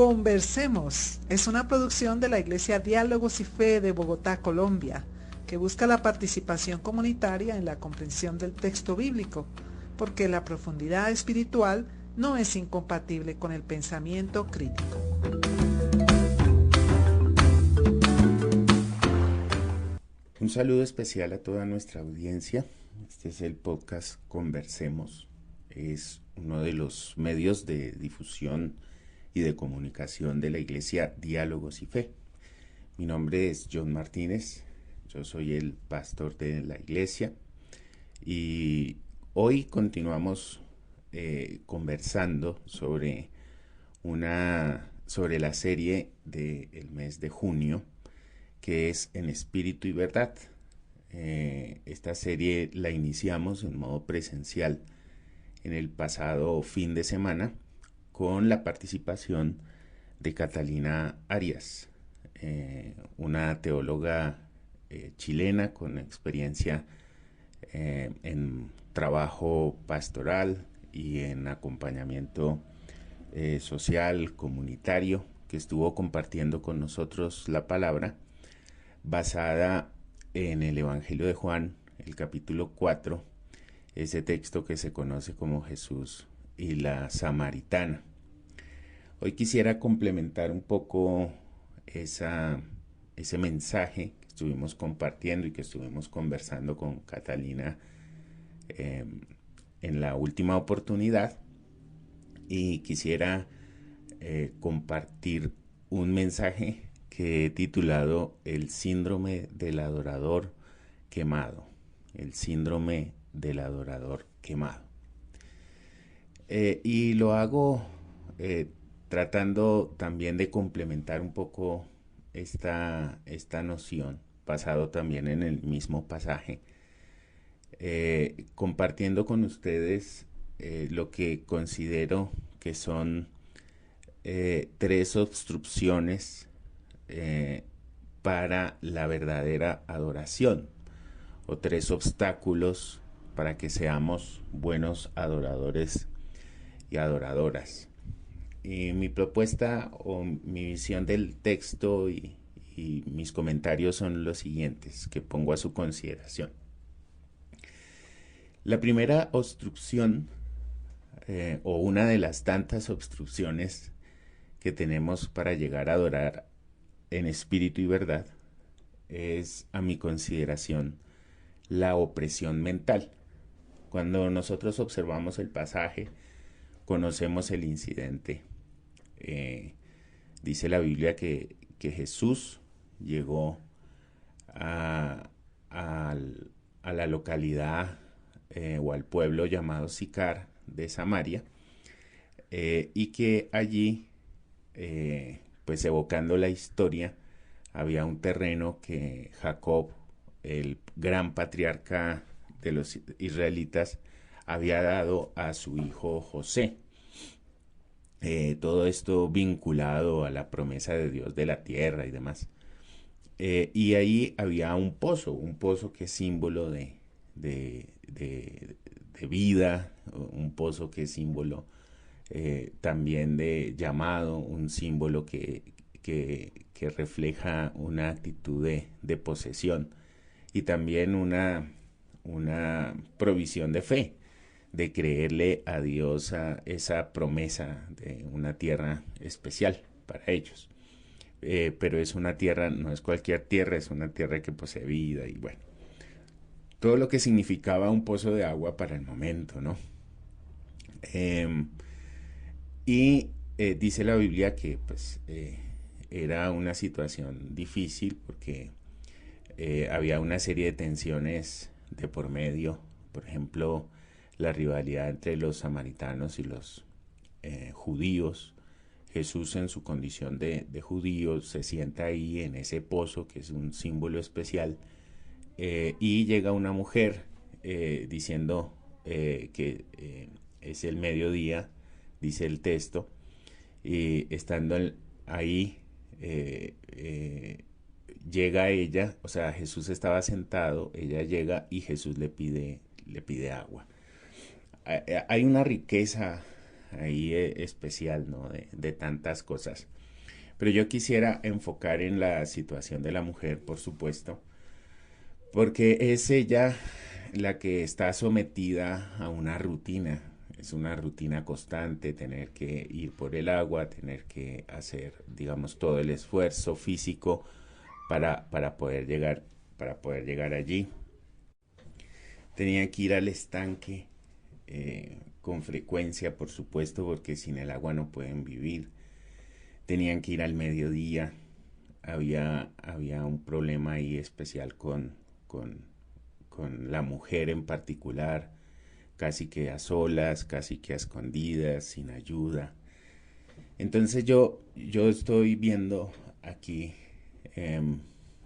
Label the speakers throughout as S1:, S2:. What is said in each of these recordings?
S1: Conversemos es una producción de la Iglesia Diálogos y Fe de Bogotá, Colombia, que busca la participación comunitaria en la comprensión del texto bíblico, porque la profundidad espiritual no es incompatible con el pensamiento crítico.
S2: Un saludo especial a toda nuestra audiencia. Este es el podcast Conversemos. Es uno de los medios de difusión y de comunicación de la Iglesia Diálogos y Fe. Mi nombre es John Martínez, yo soy el pastor de la iglesia y hoy continuamos conversando sobre la serie del mes de junio, que es En Espíritu y Verdad. Esta serie la iniciamos en modo presencial en el pasado fin de semana con la participación de Catalina Arias, una teóloga chilena con experiencia en trabajo pastoral y en acompañamiento social, comunitario, que estuvo compartiendo con nosotros la palabra basada en el Evangelio de Juan, el capítulo 4, ese texto que se conoce como Jesús y la Samaritana. Hoy quisiera complementar un poco ese mensaje que estuvimos compartiendo y que estuvimos conversando con Catalina en la última oportunidad, y quisiera compartir un mensaje que he titulado El síndrome del adorador quemado. El síndrome del adorador quemado. Y lo hago tratando también de complementar un poco esta noción, basado también en el mismo pasaje, compartiendo con ustedes lo que considero que son tres obstrucciones para la verdadera adoración, o tres obstáculos para que seamos buenos adoradores y adoradoras. Y mi propuesta o mi visión del texto y mis comentarios son los siguientes, que pongo a su consideración. La primera obstrucción, o una de las tantas obstrucciones que tenemos para llegar a adorar en espíritu y verdad, es, a mi consideración, la opresión mental. Cuando nosotros observamos el pasaje, conocemos el incidente. Dice la Biblia que Jesús llegó a la localidad o al pueblo llamado Sicar de Samaria, y que allí, pues evocando la historia, había un terreno que Jacob, el gran patriarca de los israelitas, había dado a su hijo José. Todo esto vinculado a la promesa de Dios de la tierra y demás. Y ahí había un pozo que es símbolo de vida, un pozo que es símbolo también de llamado, un símbolo que refleja una actitud de posesión, y también una provisión de fe, de creerle a Dios a esa promesa de una tierra especial para ellos. Pero es una tierra, no es cualquier tierra, es una tierra que posee vida y bueno, todo lo que significaba un pozo de agua para el momento, ¿no? Dice la Biblia que pues era una situación difícil porque había una serie de tensiones de por medio. Por ejemplo, la rivalidad entre los samaritanos y los judíos. Jesús, en su condición de judío, se sienta ahí en ese pozo que es un símbolo especial, y llega una mujer diciendo que es el mediodía, dice el texto, y estando ahí llega ella, o sea, Jesús estaba sentado, ella llega y Jesús le pide agua. Hay una riqueza ahí especial, ¿no? De tantas cosas. Pero yo quisiera enfocar en la situación de la mujer, por supuesto, porque es ella la que está sometida a una rutina. Es una rutina constante, tener que ir por el agua, tener que hacer, digamos, todo el esfuerzo físico para poder llegar allí. Tenía que ir al estanque con frecuencia, por supuesto, porque sin el agua no pueden vivir. Tenían que ir al mediodía. Había un problema ahí especial con la mujer en particular, casi que a solas, casi que a escondidas, sin ayuda. Entonces yo estoy viendo aquí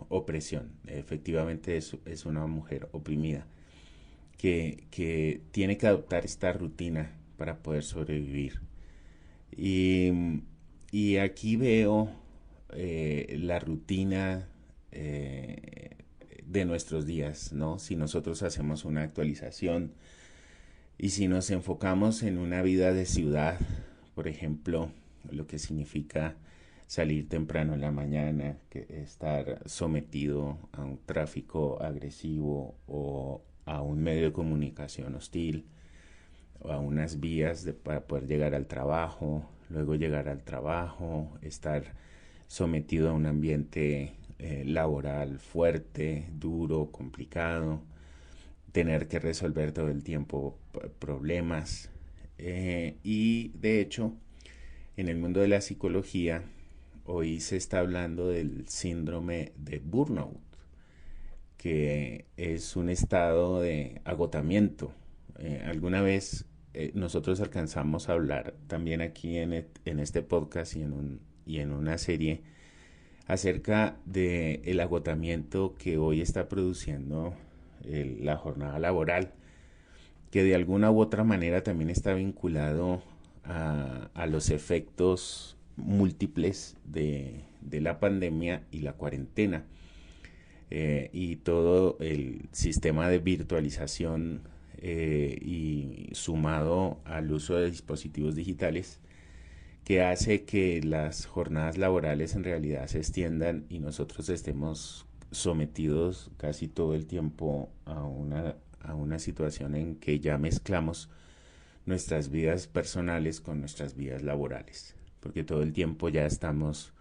S2: opresión. Efectivamente es una mujer oprimida que tiene que adoptar esta rutina para poder sobrevivir. Y, y aquí veo la rutina de nuestros días, ¿no? Si nosotros hacemos una actualización y si nos enfocamos en una vida de ciudad, por ejemplo, lo que significa salir temprano en la mañana, que estar sometido a un tráfico agresivo o a un medio de comunicación hostil o a unas vías para poder llegar al trabajo, luego llegar al trabajo, estar sometido a un ambiente laboral fuerte, duro, complicado, tener que resolver todo el tiempo problemas. Y de hecho, en el mundo de la psicología, hoy se está hablando del síndrome de burnout, que es un estado de agotamiento. Alguna vez nosotros alcanzamos a hablar también aquí en este podcast y en una serie acerca del agotamiento que hoy está produciendo la jornada laboral, que de alguna u otra manera también está vinculado a los efectos múltiples de la pandemia y la cuarentena. Y todo el sistema de virtualización y sumado al uso de dispositivos digitales que hace que las jornadas laborales en realidad se extiendan y nosotros estemos sometidos casi todo el tiempo a una situación en que ya mezclamos nuestras vidas personales con nuestras vidas laborales, porque todo el tiempo ya estamos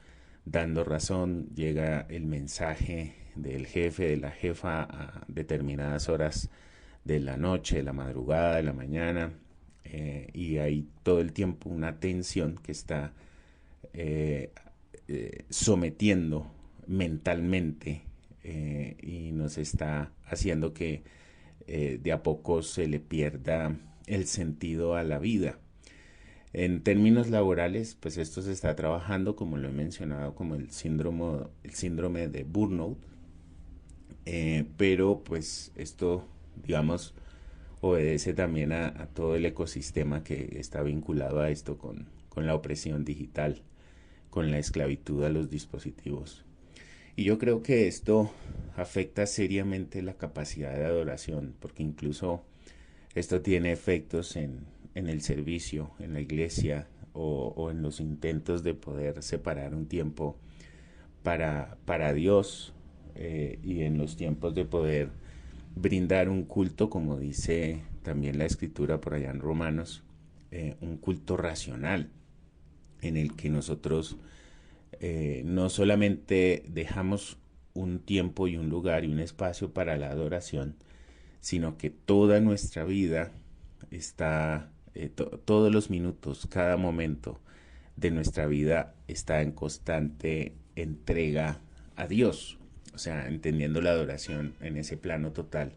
S2: dando razón, llega el mensaje del jefe, de la jefa a determinadas horas de la noche, de la madrugada, de la mañana, y hay todo el tiempo una tensión que está sometiendo mentalmente y nos está haciendo que de a poco se le pierda el sentido a la vida. En términos laborales, pues esto se está trabajando, como lo he mencionado, como el síndrome de burnout, pero pues esto, digamos, obedece también a todo el ecosistema que está vinculado a esto con la opresión digital, con la esclavitud a los dispositivos. Y yo creo que esto afecta seriamente la capacidad de adoración, porque incluso esto tiene efectos en el servicio, en la iglesia o en los intentos de poder separar un tiempo para Dios y en los tiempos de poder brindar un culto, como dice también la escritura por allá en Romanos, un culto racional en el que nosotros no solamente dejamos un tiempo y un lugar y un espacio para la adoración, sino que toda nuestra vida está, todos los minutos, cada momento de nuestra vida está en constante entrega a Dios, o sea, entendiendo la adoración en ese plano total.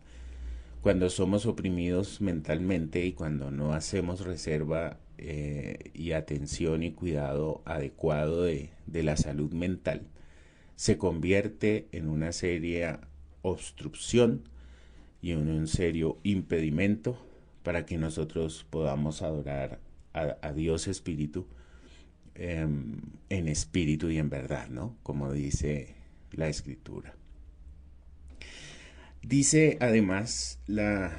S2: Cuando somos oprimidos mentalmente y cuando no hacemos reserva y atención y cuidado adecuado de la salud mental, se convierte en una seria obstrucción y en un serio impedimento para que nosotros podamos adorar a Dios Espíritu en espíritu y en verdad, ¿no? Como dice la Escritura. Dice además la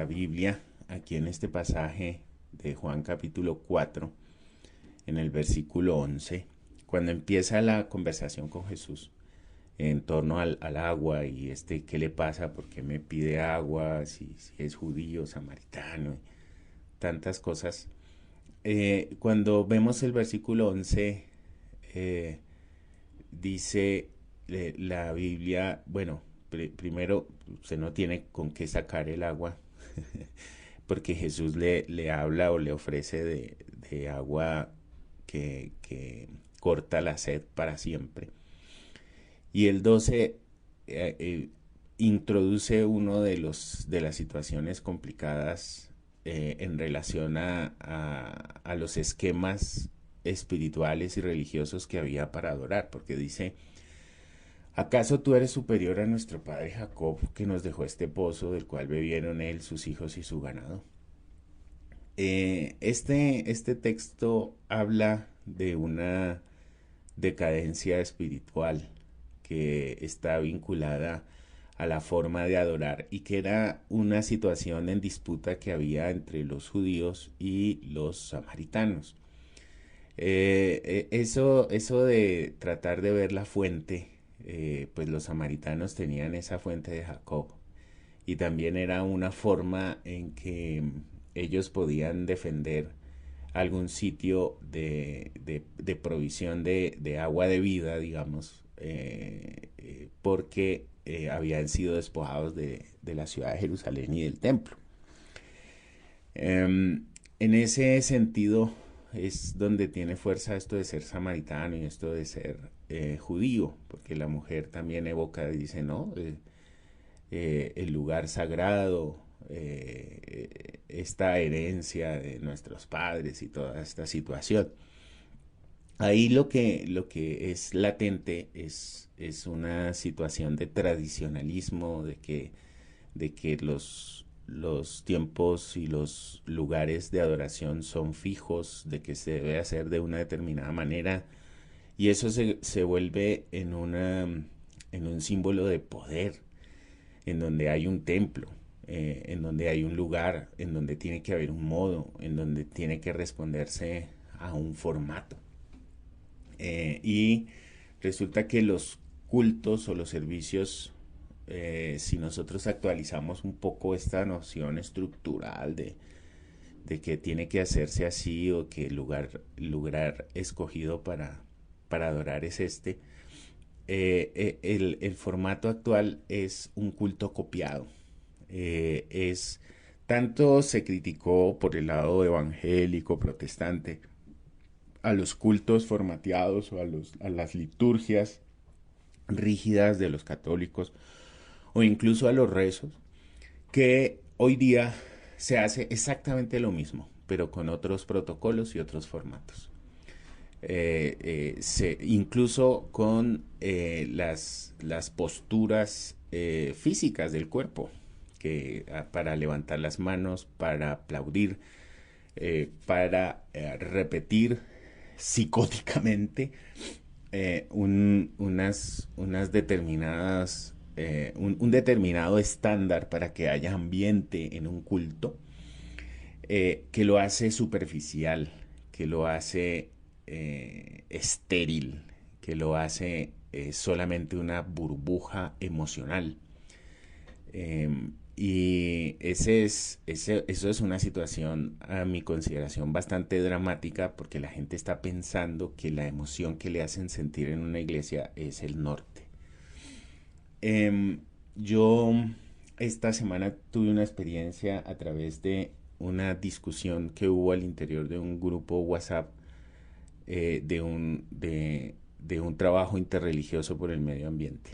S2: Biblia aquí en este pasaje de Juan capítulo 4, en el versículo 11, cuando empieza la conversación con Jesús en torno al agua y qué le pasa, por qué me pide agua, si es judío, samaritano, tantas cosas. Cuando vemos el versículo 11, dice la Biblia, bueno, primero usted no tiene con qué sacar el agua, porque Jesús le habla o le ofrece de agua que corta la sed para siempre. Y el 12 introduce uno de las situaciones complicadas en relación a los esquemas espirituales y religiosos que había para adorar, porque dice: ¿acaso tú eres superior a nuestro padre Jacob, que nos dejó este pozo del cual bebieron él, sus hijos y su ganado? Este texto habla de una decadencia espiritual que está vinculada a la forma de adorar y que era una situación en disputa que había entre los judíos y los samaritanos. Eso de tratar de ver la fuente, pues los samaritanos tenían esa fuente de Jacob, y también era una forma en que ellos podían defender algún sitio de provisión de agua de vida, digamos, porque habían sido despojados de la ciudad de Jerusalén y del templo. En ese sentido es donde tiene fuerza esto de ser samaritano y esto de ser judío, porque la mujer también evoca, dice, ¿no? El lugar sagrado, esta herencia de nuestros padres y toda esta situación. Ahí lo que es latente es una situación de tradicionalismo, de que los tiempos y los lugares de adoración son fijos, de que se debe hacer de una determinada manera, y eso se vuelve en un símbolo de poder, en donde hay un templo, en donde hay un lugar, en donde tiene que haber un modo, en donde tiene que responderse a un formato. Y resulta que los cultos o los servicios, si nosotros actualizamos un poco esta noción estructural de que tiene que hacerse así, o que el lugar escogido para adorar es el formato actual es un culto copiado. Tanto se criticó por el lado evangélico, protestante, a los cultos formateados o a las liturgias rígidas de los católicos, o incluso a los rezos, que hoy día se hace exactamente lo mismo, pero con otros protocolos y otros formatos. Incluso con las posturas físicas del cuerpo, para levantar las manos, para aplaudir, para repetir psicóticamente unas determinadas un determinado estándar para que haya ambiente en un culto, que lo hace superficial, que lo hace estéril, que lo hace solamente una burbuja emocional. Y eso es una situación, a mi consideración, bastante dramática, porque la gente está pensando que la emoción que le hacen sentir en una iglesia es el norte. Yo esta semana tuve una experiencia a través de una discusión que hubo al interior de un grupo WhatsApp, de un trabajo interreligioso por el medio ambiente.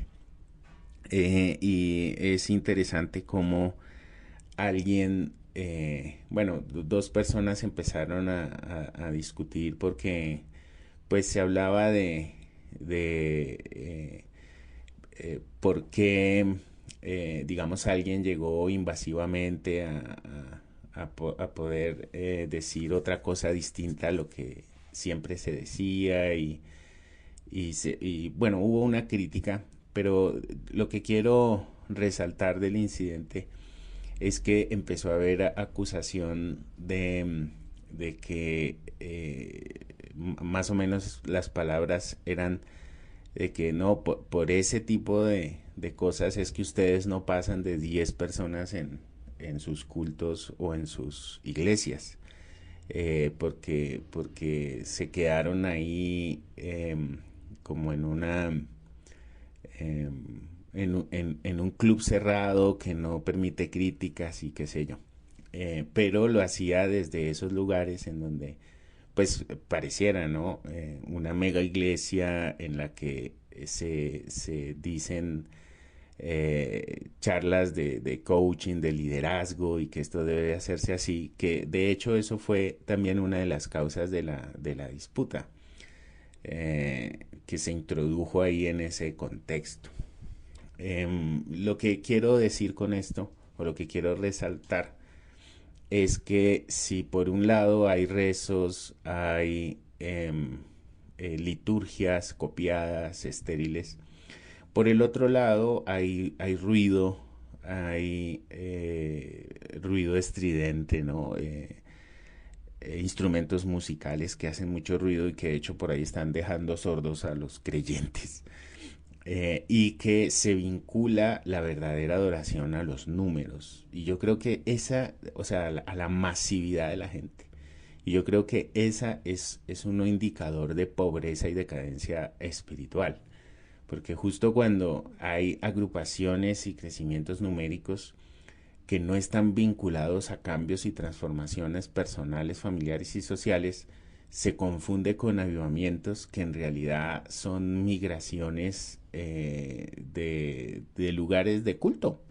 S2: Y es interesante cómo dos personas empezaron a discutir, porque pues se hablaba de por qué, digamos, alguien llegó invasivamente a poder decir otra cosa distinta a lo que siempre se decía, y bueno, hubo una crítica, pero lo que quiero resaltar del incidente es que empezó a haber acusación más o menos las palabras eran de que no, por ese tipo de cosas es que ustedes no pasan de 10 personas en sus cultos o en sus iglesias, porque se quedaron ahí como en en un club cerrado que no permite críticas y qué sé yo. Pero lo hacía desde esos lugares en donde pues pareciera, ¿no? Una mega iglesia en la que se dicen charlas de coaching, de liderazgo y que esto debe hacerse así, que de hecho eso fue también una de las causas de la disputa que se introdujo ahí en ese contexto. Lo que quiero decir con esto, o lo que quiero resaltar, es que si por un lado hay rezos, hay liturgias copiadas, estériles, por el otro lado hay ruido, hay ruido estridente, ¿no? Instrumentos musicales que hacen mucho ruido y que de hecho por ahí están dejando sordos a los creyentes. Y que se vincula la verdadera adoración a los números. Y yo creo que esa, o sea, a la masividad de la gente. Y yo creo que esa es un indicador de pobreza y decadencia espiritual. Porque justo cuando hay agrupaciones y crecimientos numéricos que no están vinculados a cambios y transformaciones personales, familiares y sociales, se confunde con avivamientos que en realidad son migraciones de lugares de culto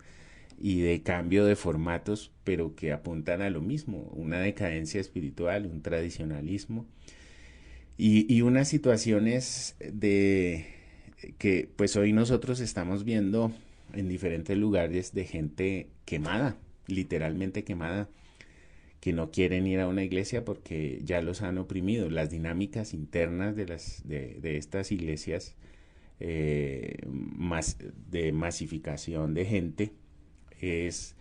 S2: y de cambio de formatos, pero que apuntan a lo mismo, una decadencia espiritual, un tradicionalismo y unas situaciones de que pues hoy nosotros estamos viendo en diferentes lugares de gente quemada, literalmente quemada, que no quieren ir a una iglesia porque ya los han oprimido. Las dinámicas internas de estas iglesias de masificación de gente es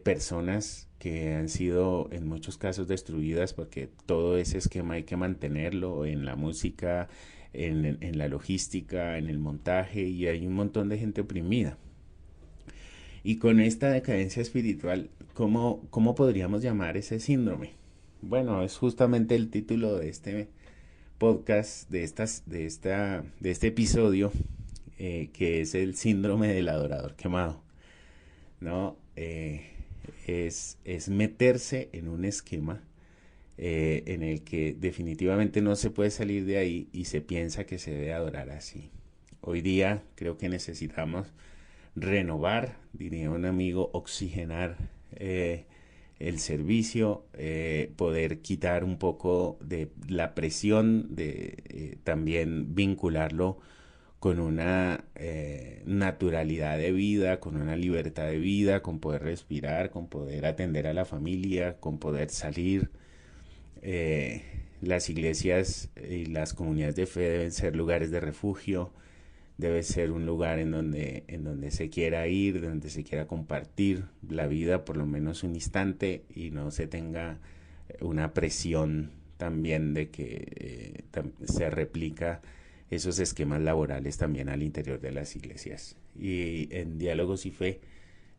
S2: personas que han sido en muchos casos destruidas porque todo ese esquema hay que mantenerlo en la música, en la logística, en el montaje, y hay un montón de gente oprimida. Y con esta decadencia espiritual, ¿cómo podríamos llamar ese síndrome? Bueno, es justamente el título de este podcast, de este episodio, que es el síndrome del adorador quemado, ¿no? Es meterse en un esquema en el que definitivamente no se puede salir de ahí y se piensa que se debe adorar así. Hoy día creo que necesitamos renovar, diría un amigo, oxigenar el servicio, poder quitar un poco de la presión, de también vincularlo con una naturalidad de vida, con una libertad de vida, con poder respirar, con poder atender a la familia, con poder salir. Eh, las iglesias y las comunidades de fe deben ser lugares de refugio, debe ser un lugar en donde se quiera ir, donde se quiera compartir la vida por lo menos un instante y no se tenga una presión también de que se replica esos esquemas laborales también al interior de las iglesias. Y en Diálogos y Fe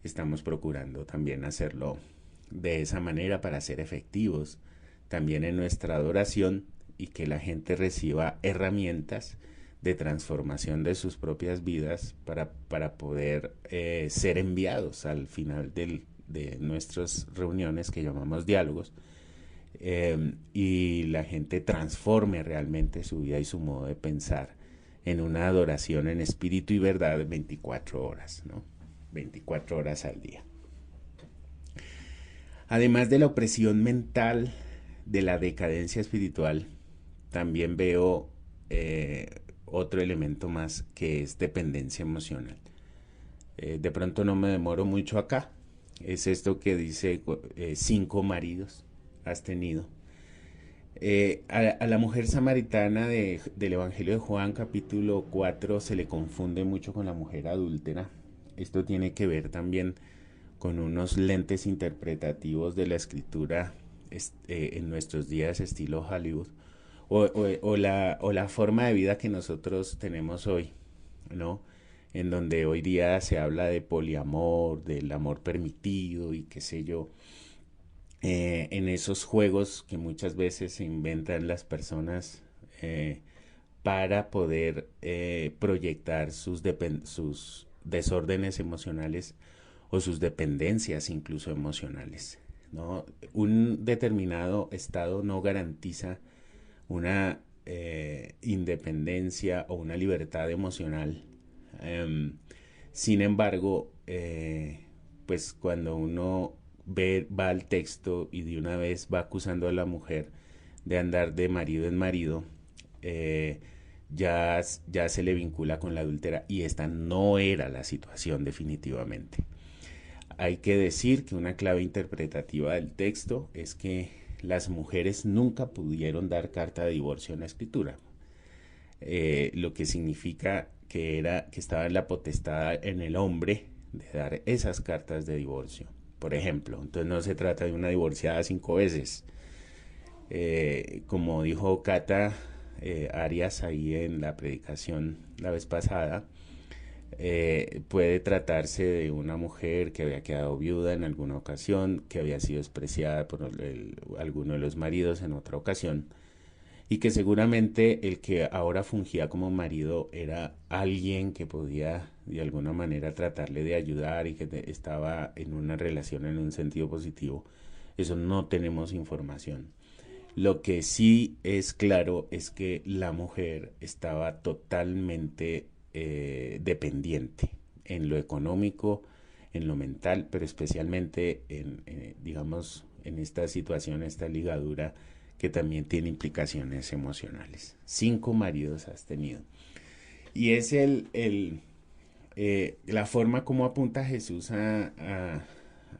S2: estamos procurando también hacerlo de esa manera para ser efectivos también en nuestra adoración y que la gente reciba herramientas de transformación de sus propias vidas para poder ser enviados al final de nuestras reuniones que llamamos diálogos, y la gente transforme realmente su vida y su modo de pensar en una adoración en espíritu y verdad 24 horas, ¿no? 24 horas al día. Además de la opresión mental, de la decadencia espiritual, también veo otro elemento más que es dependencia emocional. De pronto no me demoro mucho acá. Es esto que dice 5 maridos has tenido. A la mujer samaritana del Evangelio de Juan capítulo 4 se le confunde mucho con la mujer adúltera. Esto tiene que ver también con unos lentes interpretativos de la escritura en nuestros días estilo Hollywood, o la forma de vida que nosotros tenemos hoy, ¿no? En donde hoy día se habla de poliamor, del amor permitido y qué sé yo, en esos juegos que muchas veces se inventan las personas para poder proyectar sus desórdenes emocionales o sus dependencias incluso emocionales, ¿no? Un determinado estado no garantiza una independencia o una libertad emocional. Sin embargo, pues cuando uno va al texto y de una vez va acusando a la mujer de andar de marido en marido, ya se le vincula con la adúltera, y esta no era la situación definitivamente. Hay que decir que una clave interpretativa del texto es que las mujeres nunca pudieron dar carta de divorcio en la escritura, lo que significa que estaba en la potestad en el hombre de dar esas cartas de divorcio, por ejemplo. Entonces no se trata de una divorciada 5 veces, como dijo Cata Arias ahí en la predicación la vez pasada. Puede tratarse de una mujer que había quedado viuda en alguna ocasión, que había sido despreciada por alguno de los maridos en otra ocasión, y que seguramente el que ahora fungía como marido era alguien que podía de alguna manera tratarle de ayudar y que estaba en una relación en un sentido positivo. Eso no tenemos información. Lo que sí es claro es que la mujer estaba totalmente dependiente en lo económico, en lo mental, pero especialmente digamos, en esta situación, esta ligadura que también tiene implicaciones emocionales. 5 maridos has tenido. Y es la forma como apunta Jesús a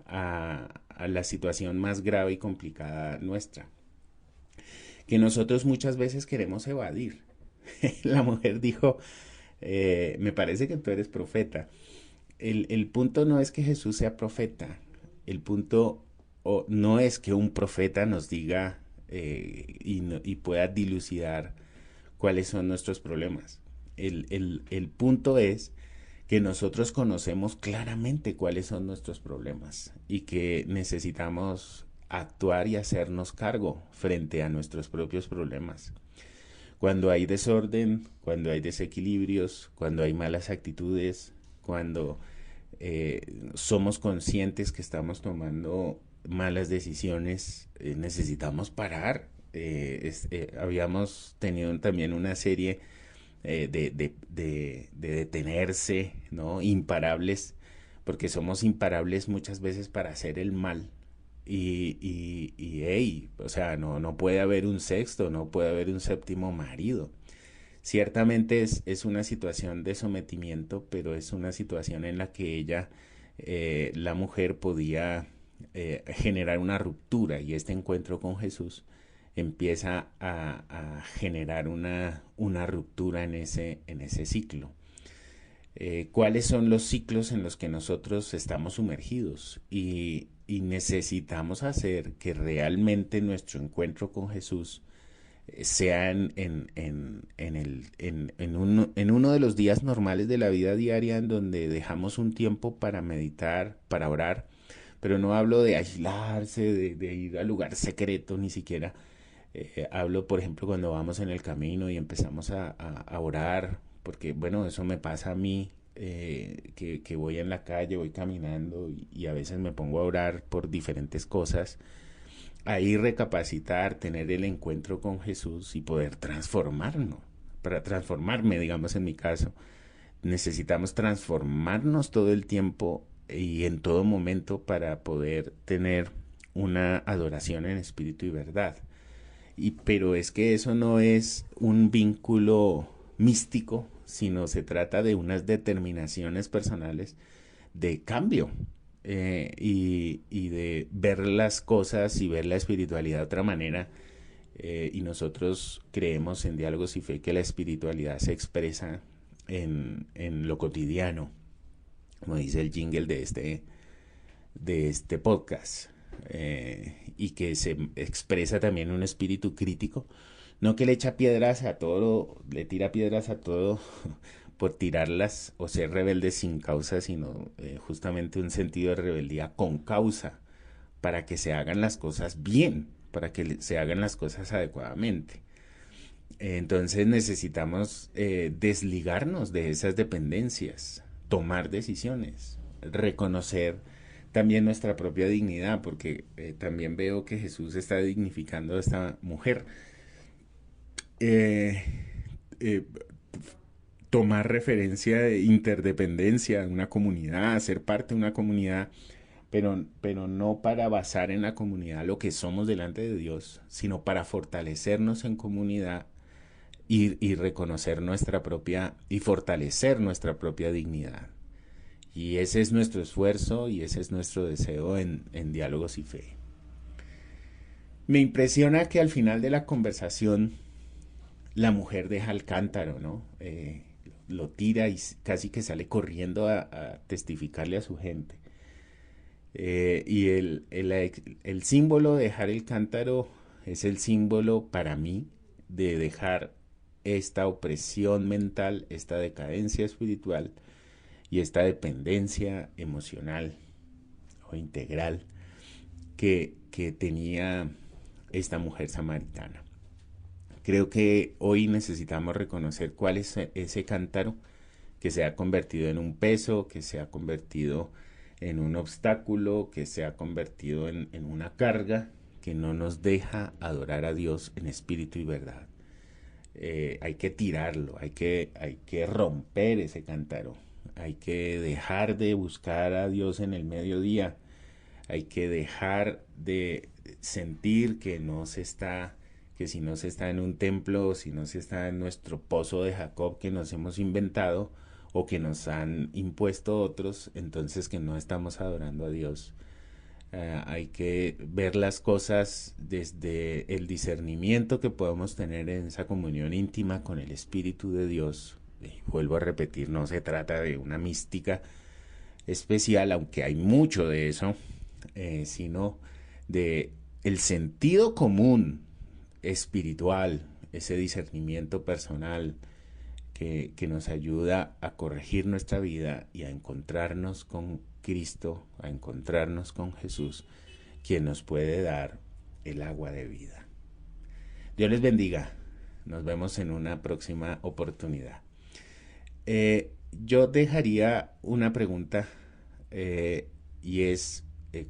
S2: la situación más grave y complicada nuestra, que nosotros muchas veces queremos evadir. La mujer dijo, me parece que tú eres profeta. El punto no es que Jesús sea profeta. El punto no es que un profeta nos diga y pueda dilucidar cuáles son nuestros problemas. El punto es que nosotros conocemos claramente cuáles son nuestros problemas y que necesitamos actuar y hacernos cargo frente a nuestros propios problemas. Cuando hay desorden, cuando hay desequilibrios, cuando hay malas actitudes, cuando somos conscientes que estamos tomando malas decisiones, necesitamos parar. Habíamos tenido también una serie de detenerse, ¿no? Imparables, porque somos imparables muchas veces para hacer el mal. Hey, o sea, no puede haber un sexto, no puede haber un séptimo marido. Ciertamente es una situación de sometimiento, pero es una situación en la que la mujer, podía generar una ruptura, y este encuentro con Jesús empieza a generar una ruptura en ese ciclo. ¿Cuáles son los ciclos en los que nosotros estamos sumergidos? Y necesitamos hacer que realmente nuestro encuentro con Jesús sea en uno de los días normales de la vida diaria, en donde dejamos un tiempo para meditar, para orar, pero no hablo de aislarse, de ir al lugar secreto, ni siquiera. Hablo, por ejemplo, cuando vamos en el camino y empezamos a orar, porque, bueno, eso me pasa a mí, que voy en la calle, voy caminando y a veces me pongo a orar por diferentes cosas. Ahí recapacitar, tener el encuentro con Jesús y poder transformarnos. Para transformarme, digamos, en mi caso, necesitamos transformarnos todo el tiempo y en todo momento para poder tener una adoración en espíritu y verdad. Pero es que eso no es un vínculo místico, sino se trata de unas determinaciones personales de cambio, y de ver las cosas y ver la espiritualidad de otra manera. Y nosotros creemos en Diálogos y Fe que la espiritualidad se expresa en lo cotidiano, como dice el jingle de este podcast. y que se expresa también un espíritu crítico, no que le echa piedras a todo, le tira piedras a todo por tirarlas o ser rebelde sin causa, sino justamente un sentido de rebeldía con causa, para que se hagan las cosas bien, para que se hagan las cosas adecuadamente. Entonces necesitamos desligarnos de esas dependencias, tomar decisiones, reconocer también nuestra propia dignidad, porque también veo que Jesús está dignificando a esta mujer. Eh, eh, Tomar referencia de interdependencia, una comunidad, ser parte de una comunidad, pero no para basar en la comunidad lo que somos delante de Dios, sino para fortalecernos en comunidad y reconocer nuestra propia y fortalecer nuestra propia dignidad. Y ese es nuestro esfuerzo y ese es nuestro deseo en Diálogos y Fe. Me impresiona que al final de la conversación la mujer deja el cántaro, ¿no? Lo tira y casi que sale corriendo a testificarle a su gente. Y el símbolo de dejar el cántaro es el símbolo para mí de dejar esta opresión mental, esta decadencia espiritual y esta dependencia emocional o integral que tenía esta mujer samaritana. Creo que hoy necesitamos reconocer cuál es ese cántaro que se ha convertido en un peso, que se ha convertido en un obstáculo, que se ha convertido en una carga que no nos deja adorar a Dios en espíritu y verdad. Hay que tirarlo, hay que romper ese cántaro, hay que dejar de buscar a Dios en el mediodía, hay que dejar de sentir que si no se está en un templo, si no se está en nuestro pozo de Jacob que nos hemos inventado o que nos han impuesto otros, entonces que no estamos adorando a Dios. Hay que ver las cosas desde el discernimiento que podemos tener en esa comunión íntima con el Espíritu de Dios. Y vuelvo a repetir, no se trata de una mística especial, aunque hay mucho de eso, sino de el sentido común espiritual, ese discernimiento personal que nos ayuda a corregir nuestra vida y a encontrarnos con Cristo, a encontrarnos con Jesús, quien nos puede dar el agua de vida. Dios les bendiga. Nos vemos en una próxima oportunidad. Yo dejaría una pregunta y es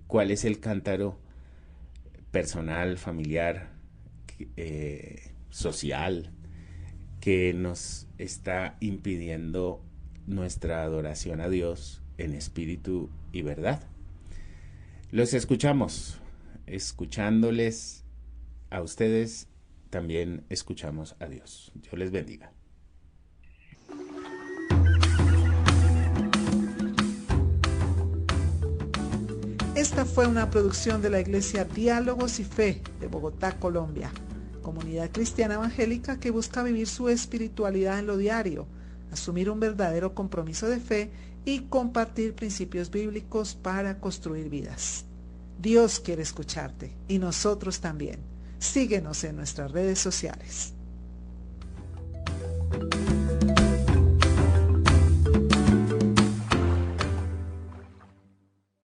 S2: ¿cuál es el cántaro personal, familiar, social que nos está impidiendo nuestra adoración a Dios en espíritu y verdad? Los escuchamos, escuchándoles a ustedes, también escuchamos a Dios. Dios les bendiga.
S1: Esta fue una producción de la Iglesia Diálogos y Fe de Bogotá, Colombia, comunidad cristiana evangélica que busca vivir su espiritualidad en lo diario, asumir un verdadero compromiso de fe y compartir principios bíblicos para construir vidas. Dios quiere escucharte y nosotros también. Síguenos en nuestras redes sociales.